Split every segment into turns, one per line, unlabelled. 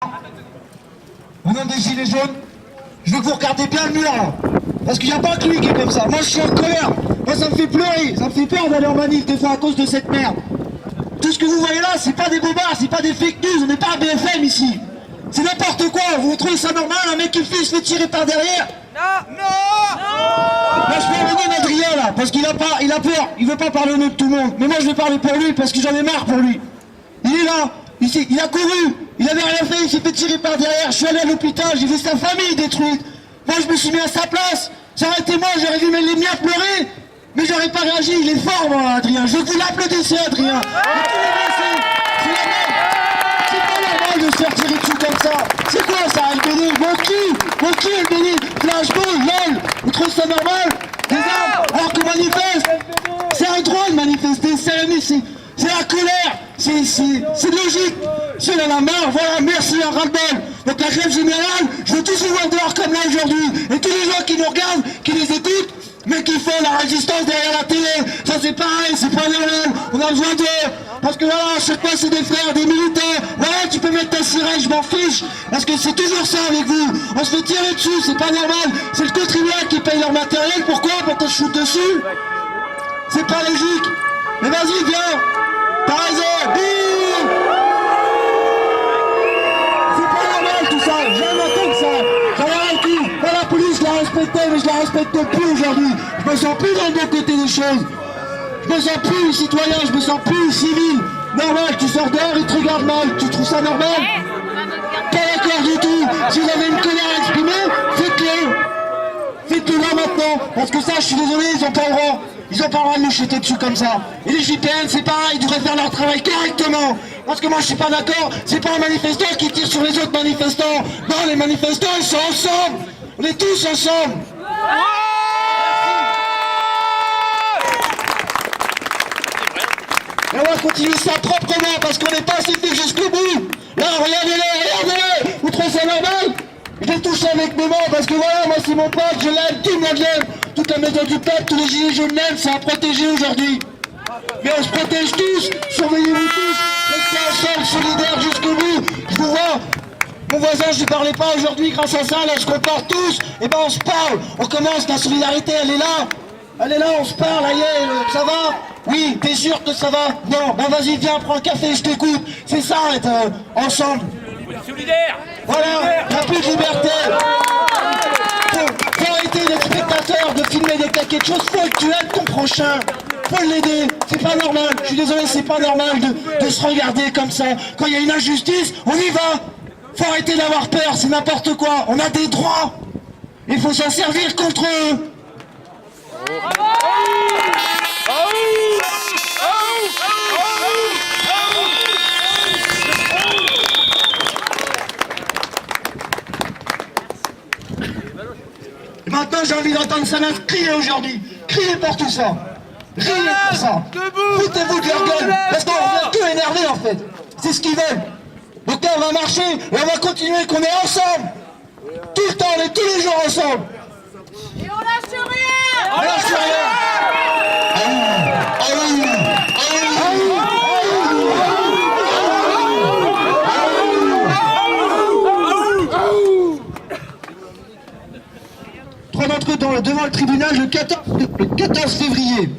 Au nom des gilets jaunes, je veux que vous regardez bien le mur là. Parce qu'il n'y a pas que lui qui est comme ça. Moi je suis en colère. Moi ça me fait pleurer. Ça me fait peur d'aller en manif des fois à cause de cette merde. Tout ce que vous voyez là, c'est pas des bobards, c'est pas des fake news. On n'est pas à BFM ici. C'est n'importe quoi. Vous trouvez ça normal? Un mec qui se fait tirer par derrière? Non. Moi je peux revenir d'Adrien là. Parce qu'il a peur. Il veut pas parler au nom de tout le monde. Mais moi je vais parler pour lui parce que j'en ai marre pour lui. Il est là. Il a couru, il avait rien fait, il s'est fait tirer par derrière, je suis allé à l'hôpital, j'ai vu sa famille détruite. Moi je me suis mis à sa place, ça aurait été moi, j'aurais vu les miens pleurer, mais j'aurais pas réagi, il est fort moi Adrien, je vous l'applaudissez Adrien. C'est la merde, c'est pas normal de se faire tirer dessus comme ça. C'est quoi ça LBD? Mon cul LBD, flashball, lol, vous trouvez ça normal? Des armes, alors qu'on manifeste, c'est un droit de manifester, c'est la colère, c'est logique. Si on en a marre, voilà, merci, un ras-le-bol. Donc la grève générale, je veux tous vous voir dehors comme là aujourd'hui. Et tous les gens qui nous regardent, qui les écoutent, mais qui font la résistance derrière la télé, ça c'est pareil, c'est pas normal. On a besoin d'eux. Parce que voilà, à chaque fois c'est des frères, des militaires. Voilà, tu peux mettre ta sirène, je m'en fiche. Parce que c'est toujours ça avec vous. On se fait tirer dessus, c'est pas normal. C'est le contribuable qui paye leur matériel. Pourquoi? Pour qu'on se foute dessus? C'est pas logique. Mais vas-y, viens. T'as raison, bouh! C'est pas normal tout ça, j'ai jamais entendu ça. J'en ai rien le cul. Moi la police, je la respectais, mais je la respecte plus aujourd'hui. Je me sens plus dans le bon côté des choses. Je me sens plus citoyen, je me sens plus civil. Normal, tu sors dehors, ils te regardent mal. Tu trouves ça normal? Pas d'accord du tout. Si vous avez une colère à exprimer, faites-le. Faites-le là maintenant. Parce que ça, je suis désolé, ils ont pas le droit. Ils ont pas le droit de nous jeter dessus comme ça. Et les JPN, c'est pareil, ils devraient faire leur travail correctement. Parce que moi, je suis pas d'accord. C'est pas un manifestant qui tire sur les autres manifestants. Non, les manifestants, ils sont ensemble. On est tous ensemble. Et on va continuer ça proprement parce qu'on n'est pas pacifique jusqu'au bout. Là, regardez-le. Vous trouvez ça normal? Je vais toucher avec mes mains parce que voilà, moi c'est mon pote, je l'aime, tout le monde l'aime. Toute la maison du peuple, tous les gilets jaunes l'aiment, c'est à protéger aujourd'hui. Mais on se protège tous, surveillez-vous tous, restez ensemble, solidaires jusqu'au bout. Je vous vois, mon voisin, je ne parlais pas aujourd'hui grâce à ça, là je comporte tous, et ben on se parle, on commence, la solidarité elle est là, on se parle, aïe, ça va? Oui, t'es sûr que ça va? Non, ben vas-y, viens, prends un café, je t'écoute. C'est ça, être ensemble.
Solidaire.
Voilà, il n'y a plus de liberté. Faut arrêter d'être spectateur, de filmer des paquets de choses. Faut que tu aides ton prochain. Faut l'aider. C'est pas normal. Je suis désolé, c'est pas normal de se regarder comme ça. Quand il y a une injustice, on y va. Faut arrêter d'avoir peur, c'est n'importe quoi. On a des droits. Il faut s'en servir contre eux. Et maintenant j'ai envie d'entendre ça crier aujourd'hui. Criez pour tout ça. Riez pour ça. Foutez-vous de leur gueule. Parce qu'on vient que énerver en fait. C'est ce qu'ils veulent. Donc là on va marcher et on va continuer qu'on est ensemble. Tout le temps, on est tous les jours ensemble.
Et on lâche rien.
On lâche rien. Trois d'entre eux devant le tribunal le 14 février.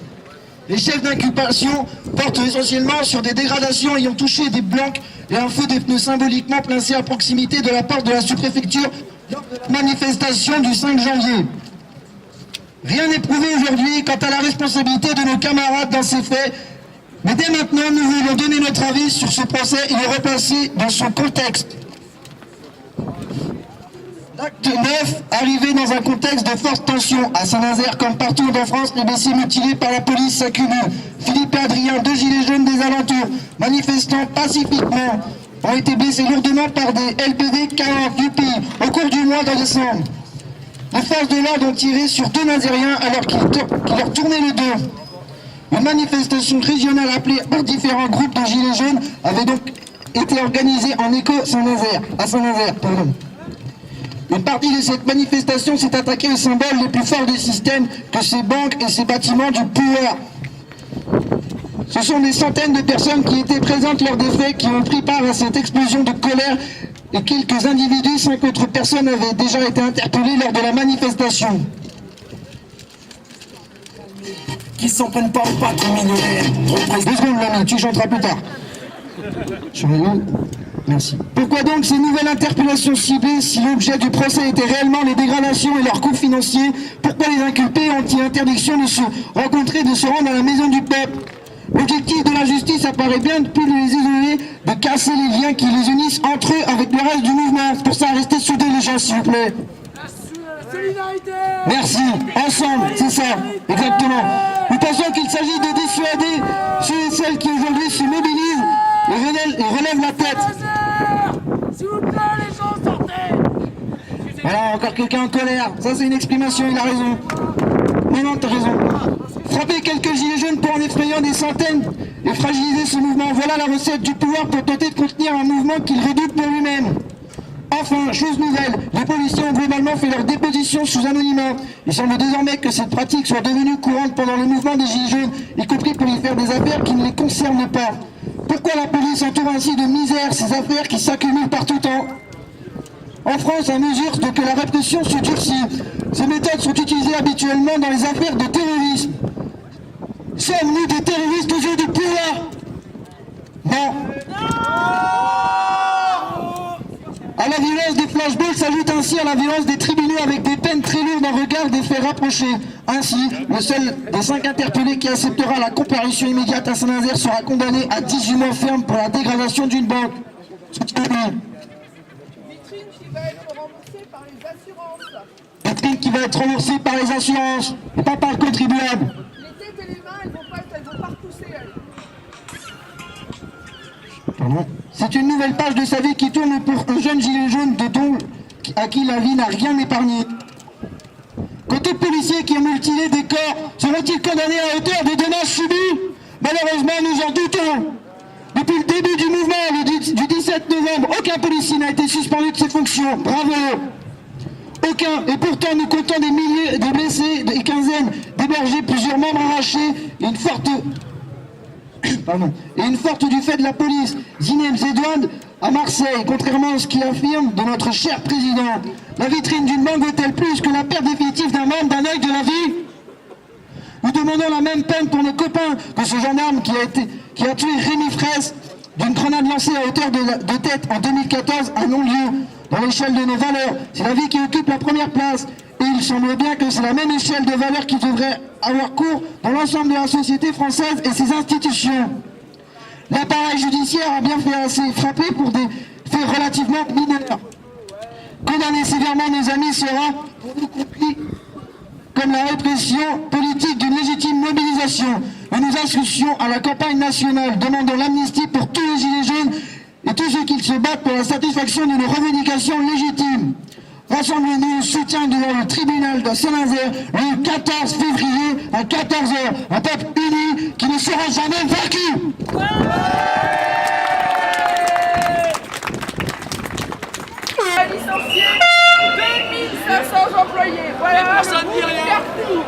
Les chefs d'inculpation portent essentiellement sur des dégradations ayant touché des blancs et un feu des pneus symboliquement placé à proximité de la porte de la sous-préfecture lors de la manifestation du 5 janvier. Rien n'est prouvé aujourd'hui quant à la responsabilité de nos camarades dans ces faits, mais dès maintenant nous voulons donner notre avis sur ce procès et le replacer dans son contexte. L'acte 9, arrivé dans un contexte de forte tension. À Saint-Nazaire, comme partout en France, les blessés mutilés par la police s'accumulent. Philippe et Adrien, deux gilets jaunes des alentours, manifestant pacifiquement, ont été blessés lourdement par des LBD 40 du pays au cours du mois de décembre. Les forces de l'ordre ont tiré sur deux Nazériens alors qu'ils leur tournaient le dos. Une manifestation régionale appelée par différents groupes de gilets jaunes avait donc été organisée en écho à Saint-Nazaire. Une partie de cette manifestation s'est attaquée aux symboles les plus forts du système que ces banques et ces bâtiments du pouvoir. Ce sont des centaines de personnes qui étaient présentes lors des faits qui ont pris part à cette explosion de colère et quelques individus, 5 autres personnes avaient déjà été interpellées lors de la manifestation.
Qui s'en prennent pas au patron millionnaire.
2 secondes, Lamy, tu chanteras plus tard. Merci. Pourquoi donc ces nouvelles interpellations ciblées si l'objet du procès était réellement les dégradations et leurs coûts financiers? Pourquoi les inculpés ont-ils interdiction de se rencontrer, de se rendre à la maison du peuple? L'objectif de la justice apparaît bien depuis de les isoler, de casser les liens qui les unissent entre eux avec le reste du mouvement. Pour ça, restez soudés les gens, s'il vous plaît.
La solidarité.
Merci, ensemble, c'est ça, exactement. Nous pensons qu'il s'agit de dissuader ceux et celles qui aujourd'hui se mobilisent et relèvent la tête.
S'il vous plaît, les gens, sortez.
Voilà, encore quelqu'un en colère. Ça, c'est une exprimation, il a raison. Non, t'as raison. Frapper quelques gilets jaunes pour en effrayant des centaines et fragiliser ce mouvement. Voilà la recette du pouvoir pour tenter de contenir un mouvement qu'il redoute pour lui-même. Enfin, chose nouvelle, les policiers ont globalement fait leur déposition sous anonymat. Il semble désormais que cette pratique soit devenue courante pendant le mouvement des gilets jaunes, y compris pour y faire des affaires qui ne les concernent pas. Pourquoi la police entoure ainsi de misère ces affaires qui s'accumulent par tout temps? En France, à mesure que la répression se durcit, ces méthodes sont utilisées habituellement dans les affaires de terrorisme. Sommes-nous des terroristes aux yeux du pouvoir? Non. À la violence des flashballs s'ajoute ainsi à la violence des tribunaux avec des peines très lourdes en regard des faits rapprochés. Ainsi, le seul des 5 interpellés qui acceptera la comparution immédiate à Saint-Nazaire sera condamné à 18 mois ferme pour la dégradation d'une banque.
Vitrine qui va être remboursée par les assurances.
Vitrine qui va être remboursée par les assurances et pas par le contribuable.
Les têtes et les mains, elles vont pas repousser, elles.
C'est une nouvelle page de sa vie qui tourne pour un jeune gilet jaune de Don à qui la vie n'a rien épargné. Quant aux policiers qui ont mutilé des corps, seront-ils condamnés à hauteur des dommages subis? Malheureusement, nous en doutons. Depuis le début du mouvement, du 17 novembre, aucun policier n'a été suspendu de ses fonctions. Bravo! Aucun. Et pourtant, nous comptons des milliers de blessés, des quinzaines d'hébergés, plusieurs membres arrachés et une forte du fait de la police. Zinem Zedouane à Marseille, contrairement à ce qu'il affirme de notre cher président. La vitrine d'une banque vaut-elle plus que la perte définitive d'un membre, d'un œil, de la vie? Nous demandons la même peine pour nos copains que ce gendarme qui a tué Rémi Fraisse d'une grenade lancée à hauteur de tête en 2014 à non-lieu. Dans l'échelle de nos valeurs, c'est la vie qui occupe la première place. Et il semble bien que c'est la même échelle de valeurs qui devrait avoir cours dans l'ensemble de la société française et ses institutions. L'appareil judiciaire a bien fait assez frapper pour des faits relativement mineurs. Condamner sévèrement nos amis sera, pour nous compris, comme la répression politique d'une légitime mobilisation. Nous nous inscrivons à la campagne nationale, demandant l'amnistie pour tous les gilets jaunes et tous ceux qui se battent pour la satisfaction de nos revendications légitimes. Rassemblons-nous au soutien devant le tribunal de Saint-Nazaire le 14 février à 14h. Un peuple uni qui ne sera jamais vaincu.
On a licencié 2500 employés. Voilà le groupe Carrefour.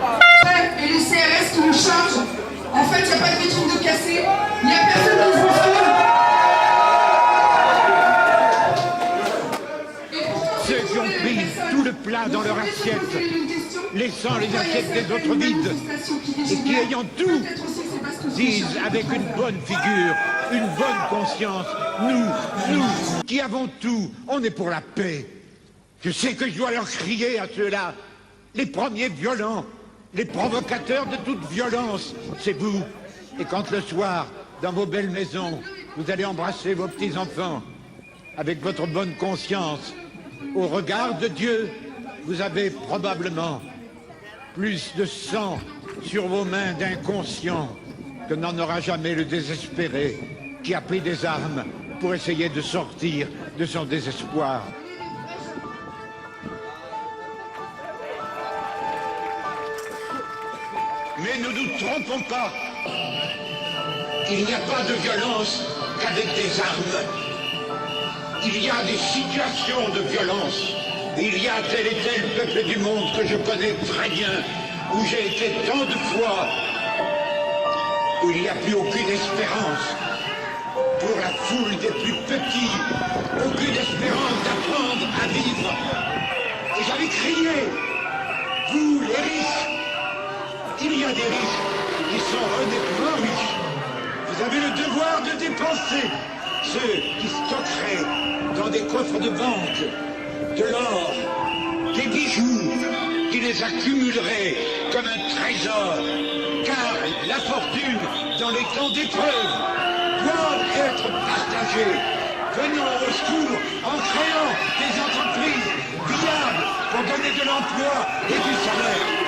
Et les CRS qui nous chargent. En fait, il n'y a pas de vitrine de cassé. Il n'y a personne qui se retrouve.
Ceux qui ont pris tout le plat dans leur assiette, laissant les assiettes des autres vides, et qui, ayant tout, disent avec une bonne figure, une bonne conscience, nous, qui avons tout, on est pour la paix. Je sais que je dois leur crier à ceux-là, les premiers violents, les provocateurs de toute violence, c'est vous. Et quand le soir, dans vos belles maisons, vous allez embrasser vos petits-enfants, avec votre bonne conscience, au regard de Dieu, vous avez probablement plus de sang sur vos mains d'inconscients que n'en aura jamais le désespéré qui a pris des armes pour essayer de sortir de son désespoir. Mais ne nous trompons pas, il n'y a pas de violence qu'avec des armes. Il y a des situations de violence. Il y a tel et tel peuple du monde que je connais très bien, où j'ai été tant de fois, où il n'y a plus aucune espérance. pour la foule des plus petits, aucune espérance d'apprendre à vivre. Et j'avais crié, vous les riches, il y a des riches qui sont honnêtement riches. Vous avez le devoir de dépenser ceux qui stockeraient dans des coffres de banque de l'or, des bijoux, qui les accumuleraient comme un trésor, car la fortune, dans les temps d'épreuve, doit être partagée. Venons au secours en créant des entreprises viables pour donner de l'emploi et du salaire.